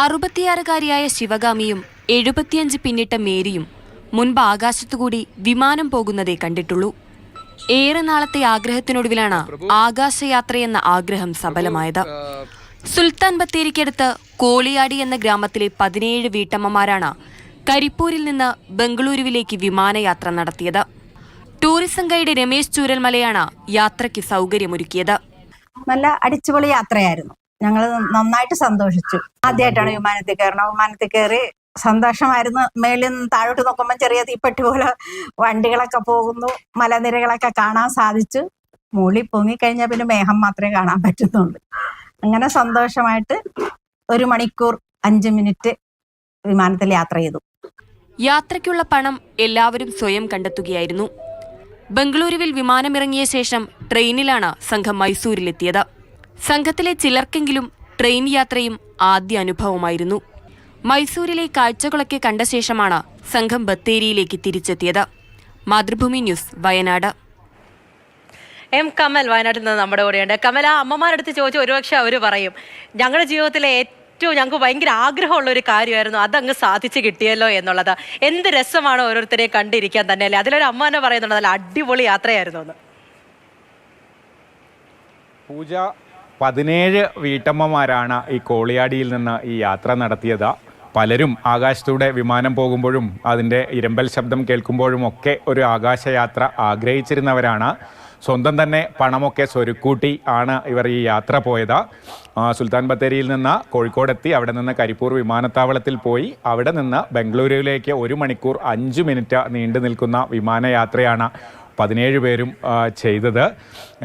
66-കാരിയായ ശിവഗാമിയും 75 പിന്നിട്ട മേരിയും മുൻപ് ആകാശത്തുകൂടി വിമാനം പോകുന്നതേ കണ്ടിട്ടുള്ളൂ. ഏറെ നാളത്തെ ആഗ്രഹത്തിനൊടുവിലാണ് ആകാശയാത്രയെന്ന ആഗ്രഹം സഫലമായത്. സുൽത്താൻ ബത്തേരിക്കടുത്ത് കോളിയാടി എന്ന ഗ്രാമത്തിലെ 17 വീട്ടമ്മമാരാണ് കരിപ്പൂരിൽ നിന്ന് ബംഗളൂരുവിലേക്ക് വിമാനയാത്ര നടത്തിയത്. ടൂറിസം ഗൈഡ് രമേശ് ചൂരൽമലയാണ് യാത്രയ്ക്ക് സൗകര്യമൊരുക്കിയത്. നല്ല അടിച്ചുപൊളി യാത്രയായിരുന്നു. ഞങ്ങൾ നന്നായിട്ട് സന്തോഷിച്ചു. ആദ്യമായിട്ടാണ് വിമാനത്തിൽ കയറണം. വിമാനത്തിൽ കയറി സന്തോഷമായിരുന്നു. മേളിൽ നിന്ന് താഴോട്ട് നോക്കുമ്പോൾ ചെറിയ തീപ്പെട്ടി പോലെ വണ്ടികളൊക്കെ പോകുന്നു, മലനിരകളൊക്കെ കാണാൻ സാധിച്ചു. മുകളിൽ പൊങ്ങിക്കഴിഞ്ഞാൽ പിന്നെ മേഘം മാത്രമേ കാണാൻ പറ്റുന്നുള്ളൂ. അങ്ങനെ സന്തോഷമായിട്ട് 1 മണിക്കൂർ 5 മിനിറ്റ് വിമാനത്തിൽ യാത്ര ചെയ്തു. യാത്രയ്ക്കുള്ള പണം എല്ലാവരും സ്വയം കണ്ടെത്തുകയായിരുന്നു. ബംഗളൂരുവിൽ വിമാനമിറങ്ങിയ ശേഷം ട്രെയിനിലാണ് സംഘം മൈസൂരിലെത്തിയത്. സംഘത്തിലെ ചിലർക്കെങ്കിലും ട്രെയിൻ യാത്രയും ആദ്യ അനുഭവമായിരുന്നു. മൈസൂരിലെ കാഴ്ചകളൊക്കെ കണ്ട ശേഷമാണ് സംഘം ബത്തേരിയിലേക്ക് തിരിച്ചെത്തിയത്. മാതൃഭൂമി ന്യൂസ്, വയനാട്. എം കമൽ വയനാട്ടിൽ നിന്ന് നമ്മുടെ കൂടെയുണ്ട്. കമൽ, ആ അമ്മമാരടുത്ത് ചോദിച്ചു ഒരുപക്ഷെ അവർ പറയും ഞങ്ങളുടെ ജീവിതത്തിലെ ഏറ്റവും ഞങ്ങൾക്ക് ഭയങ്കര ആഗ്രഹമുള്ള ഒരു കാര്യമായിരുന്നു, അതങ്ങ് സാധിച്ചു കിട്ടിയല്ലോ എന്നുള്ളത്. എന്ത് രസമാണ് ഓരോരുത്തരെയും കണ്ടിരിക്കാൻ തന്നെ അല്ലേ. അതിലൊരു അമ്മ തന്നെ പറയുന്നുണ്ട് നല്ല അടിപൊളി യാത്രയായിരുന്നു എന്ന്. പൂജ, 17 വീട്ടമ്മമാരാണ് ഈ കോളിയാടിയിൽ നിന്ന് ഈ യാത്ര നടത്തിയത്. പലരും ആകാശത്തൂടെ വിമാനം പോകുമ്പോഴും അതിൻ്റെ ഇരമ്പൽ ശബ്ദം കേൾക്കുമ്പോഴും ഒക്കെ ഒരു ആകാശയാത്ര ആഗ്രഹിച്ചിരുന്നവരാണ്. സ്വന്തം തന്നെ പണമൊക്കെ സ്വരുക്കൂട്ടി ആണ് ഇവർ ഈ യാത്ര പോയത്. സുൽത്താൻ ബത്തേരിയിൽ നിന്ന് കോഴിക്കോടെത്തി, അവിടെ നിന്ന് കരിപ്പൂർ വിമാനത്താവളത്തിൽ പോയി അവിടെ നിന്ന് ബംഗളൂരുവിലേക്ക് 1 മണിക്കൂർ 5 മിനിറ്റ് നീണ്ടു നിൽക്കുന്ന വിമാനയാത്രയാണ് 17 പേരും ചെയ്തത്.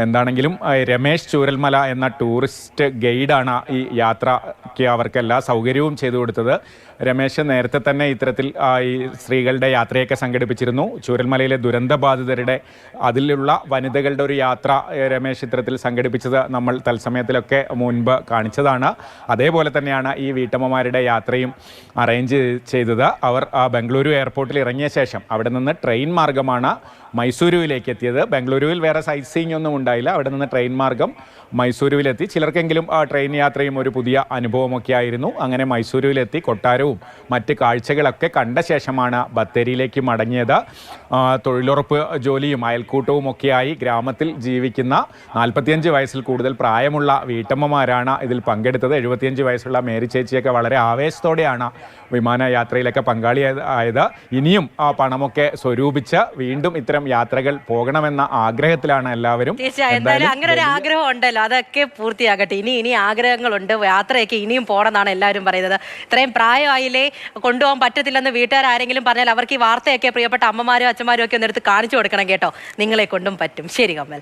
എന്താണെങ്കിലും രമേശ് ചൂരൽമല എന്ന ടൂറിസ്റ്റ് ഗൈഡാണ് ഈ യാത്രയ്ക്ക് അവർക്ക് എല്ലാ സൗകര്യവും ചെയ്തു കൊടുത്തത്. രമേശ് നേരത്തെ തന്നെ ഇത്തരത്തിൽ ഈ സ്ത്രീകളുടെ യാത്രയൊക്കെ സംഘടിപ്പിച്ചിരുന്നു. ചൂരൽമലയിലെ ദുരന്തബാധിതരുടെ അതിലുള്ള വനിതകളുടെ ഒരു യാത്ര രമേശ് ഇത്തരത്തിൽ സംഘടിപ്പിച്ചത് നമ്മൾ തത്സമയത്തിലൊക്കെ മുൻപ് കാണിച്ചതാണ്. അതേപോലെ തന്നെയാണ് ഈ വീട്ടമ്മമാരുടെ യാത്രയും അറേഞ്ച് ചെയ്തത്. അവർ ബംഗളൂരു എയർപോർട്ടിൽ ഇറങ്ങിയ ശേഷം അവിടെ നിന്ന് ട്രെയിൻ മാർഗമാണ് മൈസൂരുവിലേക്ക് എത്തിയത്. ബംഗളൂരുവിൽ വേറെ സൈറ്റ് സീയിങ് ഒന്നും ഉണ്ടായില്ല. അവിടെ നിന്ന് ട്രെയിൻ മാർഗം മൈസൂരുവിലെത്തി. ചിലർക്കെങ്കിലും ട്രെയിൻ യാത്രയും ഒരു പുതിയ അനുഭവമൊക്കെ ആയിരുന്നു. അങ്ങനെ മൈസൂരുവിലെത്തി കൊട്ടാരവും മറ്റ് കാഴ്ചകളൊക്കെ കണ്ട ശേഷമാണ് ബത്തേരിയിലേക്ക് മടങ്ങിയത്. തൊഴിലുറപ്പ് ജോലിയും അയൽക്കൂട്ടവും ഒക്കെയായി ഗ്രാമത്തിൽ ജീവിക്കുന്ന 45 വയസ്സിൽ കൂടുതൽ പ്രായമുള്ള വീട്ടമ്മമാരാണ് ഇതിൽ പങ്കെടുത്തത്. 75 വയസ്സുള്ള മേരി ചേച്ചിയൊക്കെ വളരെ ആവേശത്തോടെയാണ് വിമാനയാത്രയിലൊക്കെ പങ്കാളിയായത്. ഇനിയും ആ പണമൊക്കെ സ്വരൂപിച്ച് വീണ്ടും ഇത്തരം യാത്രകൾ പോകണമെന്ന ആഗ്രഹത്തിലാണ് എല്ലാവരും. എന്തായാലും അങ്ങനെ ഒരു ആഗ്രഹം ഉണ്ടല്ലോ, അതൊക്കെ പൂർത്തിയാകട്ടെ. ഇനി ആഗ്രഹങ്ങളുണ്ട്, യാത്രയൊക്കെ ഇനിയും പോകണമെന്നാണ് എല്ലാവരും പറയുന്നത്. ഇത്രയും പ്രായമായില്ലേ, കൊണ്ടുപോകാൻ പറ്റത്തില്ലെന്ന് വീട്ടുകാരെങ്കിലും പറഞ്ഞാൽ അവർക്ക് ഈ വാർത്തയൊക്കെ പ്രിയപ്പെട്ട അമ്മമാരും അച്ഛന്മാരും ഒക്കെ ഒന്ന് എടുത്ത് കാണിച്ചു കൊടുക്കണം കേട്ടോ. നിങ്ങളെ കൊണ്ടും പറ്റും. ശരി കമൽ.